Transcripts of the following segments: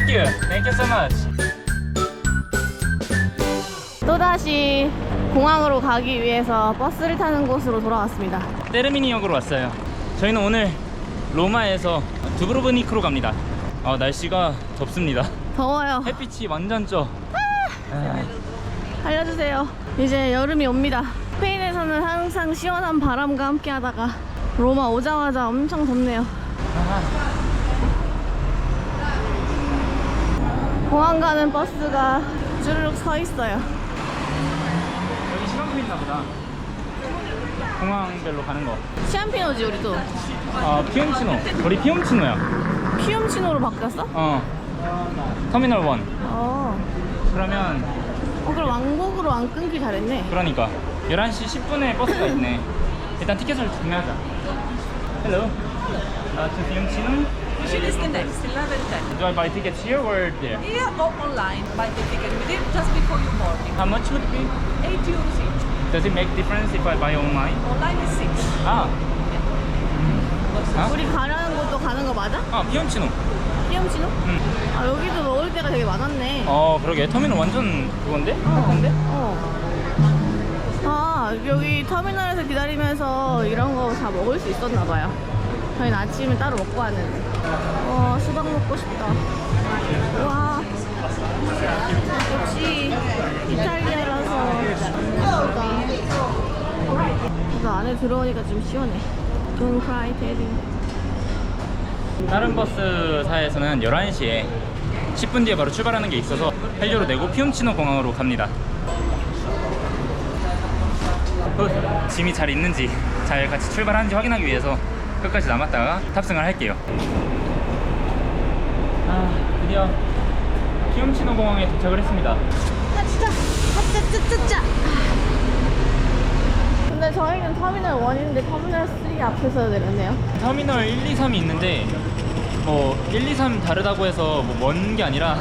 Thank you. Thank you so much. 또다시 공항으로 가기 위해서 버스를 타는 곳으로 돌아왔습니다. 테르미니역으로 왔어요. 저희는 오늘 로마에서 두브로브니크로 갑니다. 날씨가 덥습니다. 더워요. 햇빛이 완전 쪄. 알려주세요. 이제 여름이 옵니다. 스페인에서는 항상 시원한 바람과 함께 하다가 로마 오자마자 엄청 덥네요. 공항 가는 버스가 주르륵 서 있어요. 여기 시간표 있나 보다. 공항별로 가는 거. 시암피노지 우리도. 피움치노. 우리 피움치노야. 피움치노로 바뀌었어? 터미널 1. 그러면 그럼 왕복으로 안 끊기 잘했네. 그러니까 11시 10분에 버스가 있네. 일단 티켓을 구매하자. Hello. To Fiumcino. Usually it's the next 11:10. Do I buy tickets here or there? Here or online, buy the ticket with it just before your boarding. How much would it be? 8 euros each. Does it make difference if I buy online? Online is 6. 우리 가려는 곳도 가는 거 맞아? 피움치노. 피움치노? 여기도 먹을 데가 되게 많았네. 그러게. 터미널 완전 그건데? 여기 터미널에서 기다리면서 이런 거 다 먹을 수 있었나 봐요. 저희는 아침에 따로 먹고 왔는데. 수박 먹고 싶다. 와, 역시 이탈리아라서 예쁘다. 그래서 안에 들어오니까 좀 시원해. Don't cry, Teddy. 다른 버스사에서는 11시에 10분 뒤에 바로 출발하는 게 있어서 헬료를 내고 피움치노 공항으로 갑니다. 짐이 잘 있는지 잘 같이 출발하는지 확인하기 위해서 끝까지 남았다가 탑승을 할게요. 드디어 피움치노 공항에 도착을 했습니다. 짜짜짜짜짜. 근데 저희는 터미널 1인데 터미널 3 앞에서 내렸네요. 터미널 1, 2, 3이 있는데 1, 2, 3 다르다고 해서 먼 게 아니라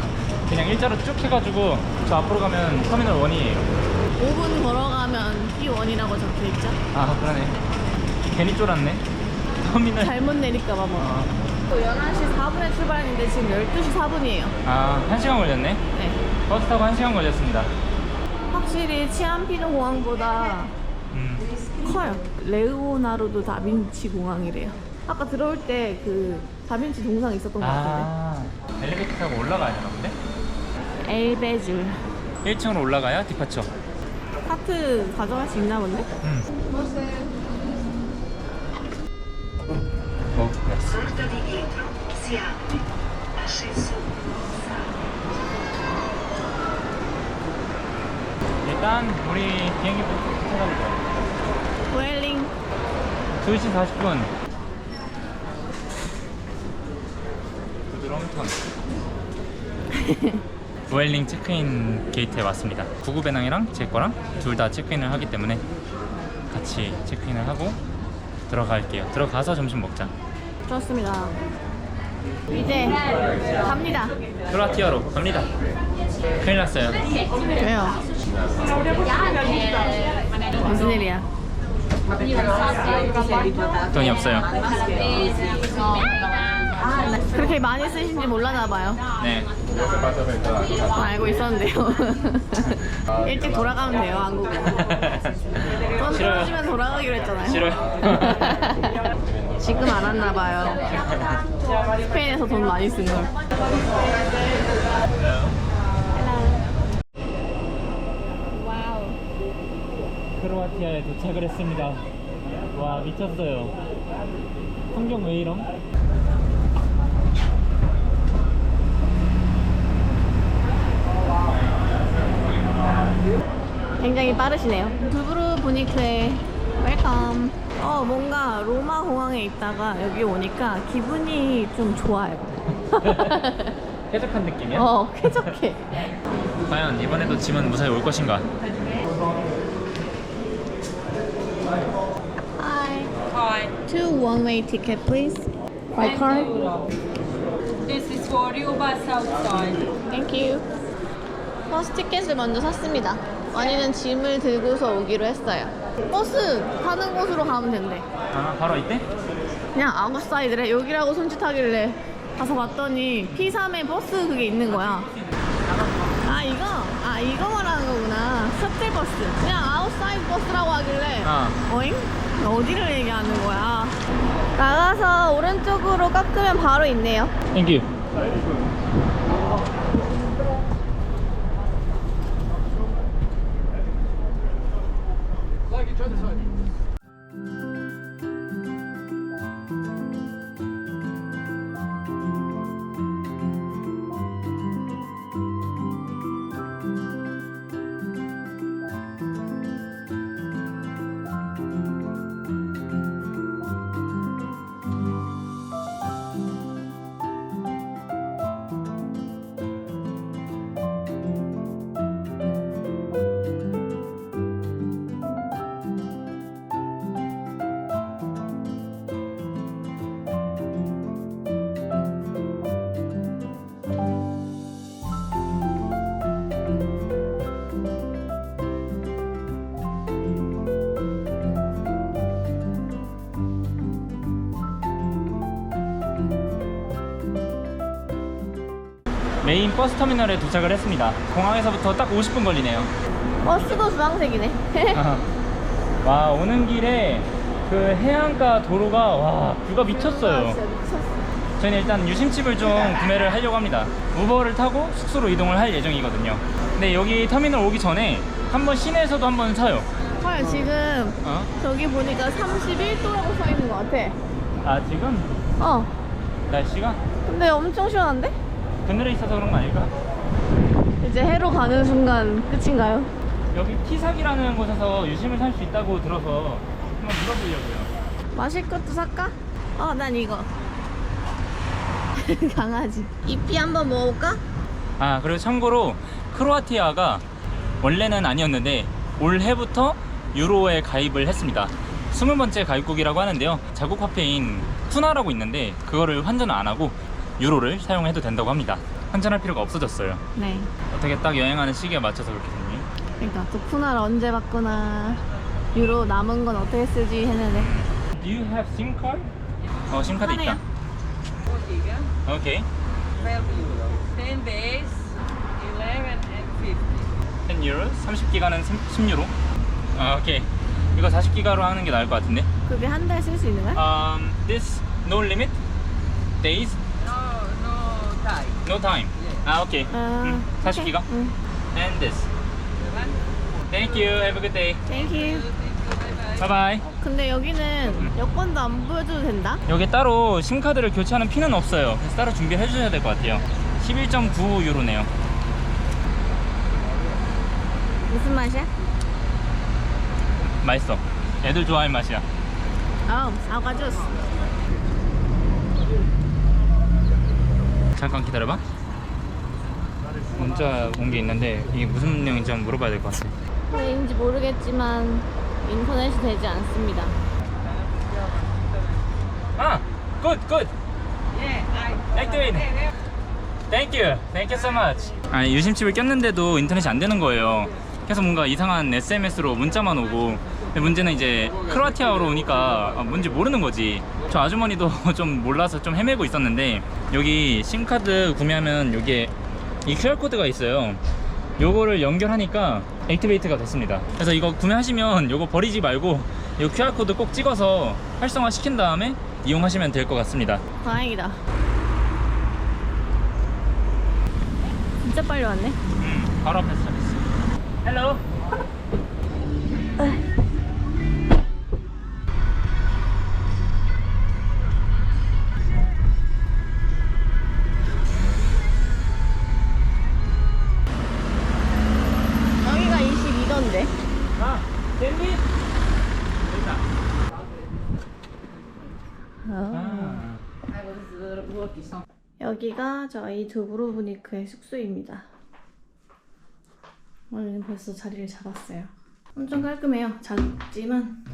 그냥 일자로 쭉 해가지고 저 앞으로 가면 터미널 1이에요. 5분 걸어가면 P1이라고 적혀있죠? 그러네. 괜히 쫄았네. 터미널 잘못 내릴까봐 뭐. 11시 4분에 출발했는데 지금 12시 4분이에요. 1시간 걸렸네. 네. 버스 타고 1시간 걸렸습니다. 확실히 치암피노 공항보다 커요. 레오나르도 다빈치 공항이래요. 아까 들어올 때 그 다빈치 동상 있었던 것 같은데. 엘리베이터 타고 올라가야 되나 본데? 엘베줄. 1층으로 올라가야 디파처. 카트 가져갈 수 있나 본데? 됐어. 일단 우리 비행기부터 찾아보자. 웰링. 2시 40분. 부드럼턴. 우엘링 체크인 게이트에 왔습니다. 구구 배낭이랑 제 거랑 둘 다 체크인을 하기 때문에 같이 체크인을 하고 들어갈게요. 들어가서 점심 먹자. 좋습니다. 이제 갑니다. 크로아티아로 갑니다. 큰일 났어요. 왜요? 무슨 일이야? 돈이 없어요. 그렇게 많이 쓰신지 몰랐나 봐요. 네. 알고 있었는데요. 일찍 돌아가면 돼요, 한국으로. 돈 싫어요. 떨어지면 돌아가기로 했잖아요. 싫어요. 지금 알았나 봐요. 스페인에서 돈 많이 쓴 걸. 와우. 크로아티아에 도착을 했습니다. 와, 미쳤어요. 환경 왜 이럼? 굉장히 빠르시네요. 두브로브니크에 웰컴. 뭔가 로마 공항에 있다가 여기 오니까 기분이 좀 좋아요. 쾌적한 느낌이야? 쾌적해. 과연 이번에도 짐은 무사히 올 것인가? Hi. Hi. 2 one-way ticket, please. By card. This is for you, bus outside. Thank you. 버스 티켓을 먼저 샀습니다. 원희는 짐을 들고서 오기로 했어요. 버스 타는 곳으로 가면 된대. 바로 이때? 그냥 아웃사이드래. 여기라고 손짓하길래 가서 봤더니 P3에 버스 그게 있는 거야. 아 이거 말하는 거구나. 셔틀 버스. 그냥 아웃사이드 버스라고 하길래 어잉? 어디를 얘기하는 거야? 나가서 오른쪽으로 깎으면 바로 있네요. 땡큐. 메인 버스 터미널에 도착을 했습니다. 공항에서부터 딱 50분 걸리네요. 버스도 주황색이네. 와, 오는 길에 그 해안가 도로가 와 뷰가 미쳤어요. 진짜 미쳤어. 저희는 일단 유심칩을 좀 구매를 하려고 합니다. 우버를 타고 숙소로 이동을 할 예정이거든요. 근데 여기 터미널 오기 전에 한번 시내에서도 한번 사요. 헐 지금 저기 보니까 31도라고 써 있는 것 같아. 아, 지금 날씨가 근데 엄청 시원한데? 그늘에 있어서 그런 거 아닐까? 이제 해로 가는 순간 끝인가요? 여기 티삭이라는 곳에서 유심을 살 수 있다고 들어서 한번 물어보려고요. 마실 것도 살까? 난 이거. 강아지. 잎이 한번 먹어볼까? 아, 그리고 참고로 크로아티아가 원래는 아니었는데 올해부터 유로에 가입을 했습니다. 20번째 가입국이라고 하는데요. 자국 화폐인 쿠나라고 있는데 그거를 환전을 안 하고 유로를 사용해도 된다고 합니다. 환전할 필요가 없어졌어요. 네. 어떻게 딱 여행하는 시기에 맞춰서 그렇게 됐니? 그러니까 또 푸나를 언제 바꾸나. 유로 남은 건 어떻게 쓰지 했는데. Do you have SIM card? 심카드 있다. 오케이. 10 days, 11 and 50. 10유로? 30기가는 10유로? 오케이. 이거 40기가로 하는 게 나을 것 같은데. 그게 한 달 쓸 수 있는 거야? This no limit days? No time. No time. 오케이. 40기가? And this. Thank you. Have a good day. 땡큐. Bye bye. 근데 여기는 여권도 안 보여줘도 된다? 여기 따로 심카드를 교체하는 핀은 없어요. 그래서 따로 준비해 주셔야 될 것 같아요. 11.9유로네요. 무슨 맛이야? 맛있어. 애들 좋아할 맛이야. 사과 주스. 잠깐 기다려봐. 문자 온 게 있는데 이게 무슨 내용인지 한번 물어봐야 될 것 같아. 왜인지 모르겠지만 인터넷이 되지 않습니다. Good, good. Activate. Thank you. Thank you so much. 유심칩을 꼈는데도 인터넷이 안 되는 거예요. 그래서 뭔가 이상한 SMS로 문자만 오고. 근데 문제는 이제 크로아티아어로 오니까 뭔지 모르는 거지. 저 아주머니도 좀 몰라서 좀 헤매고 있었는데 여기 심카드 구매하면 여기에 이 QR코드가 있어요. 요거를 연결하니까 액티베이트가 됐습니다. 그래서 이거 구매하시면 요거 버리지 말고 이 QR코드 꼭 찍어서 활성화 시킨 다음에 이용하시면 될 것 같습니다. 다행이다. 진짜 빨리 왔네. 바로 앞에서 잡았어. 헬로. 여기가 22도인데. 댄디? 됐다. 여기가 저희 두브로브니크의 숙소입니다. 오늘은 벌써 자리를 잡았어요. 엄청 깔끔해요. 작지만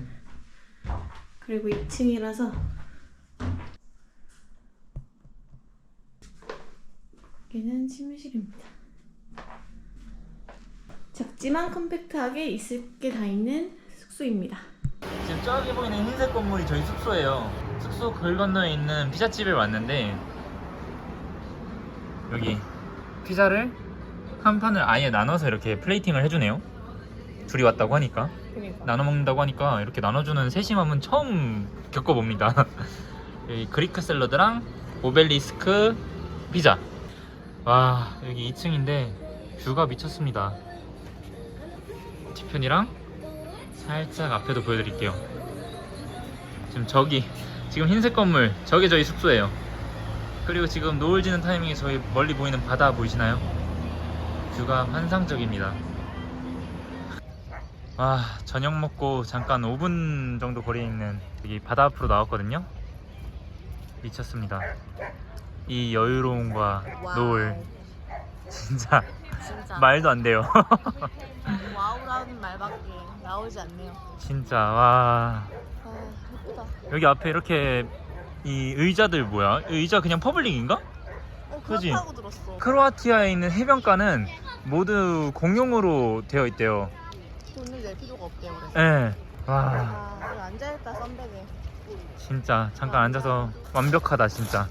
그리고 2층이라서 여기는 침실입니다. 작지만 컴팩트하게 있을 게 다 있는 숙소입니다. 지금 저기 보이는 흰색 건물이 저희 숙소예요. 숙소 글 건너에 있는 피자집에 왔는데 여기 피자를 한 판을 아예 나눠서 이렇게 플레이팅을 해주네요. 둘이 왔다고 하니까. 그러니까. 나눠 먹는다고 하니까 이렇게 나눠주는 세심함은 처음 겪어봅니다. 여기 그리크 샐러드랑 오벨리스크 피자. 와, 여기 2층인데 뷰가 미쳤습니다. 뒤편이랑 살짝 앞에도 보여드릴게요. 지금 흰색 건물, 저게 저희 숙소예요. 그리고 지금 노을 지는 타이밍에 저희 멀리 보이는 바다 보이시나요? 뷰가 환상적입니다. 와, 저녁 먹고 잠깐 5분 정도 거리에 있는 여기 바다 앞으로 나왔거든요. 미쳤습니다. 이 여유로움과 와우. 노을 진짜 진짜. 말도 안 돼요. 와우라는 말밖에 나오지 않네요. 진짜 와. 아, 예쁘다. 여기 앞에 이렇게 이 의자들 뭐야? 의자 그냥 퍼블릭인가? 그지? 그렇다고 들었어. 크로아티아에 있는 해변가는 모두 공용으로 되어 있대요. 돈을 낼 필요가 없대요. 그래서. 예. 와, 아, 여기 앉아있다 썬백에. 진짜 잠깐 앉아서 완벽하다 진짜.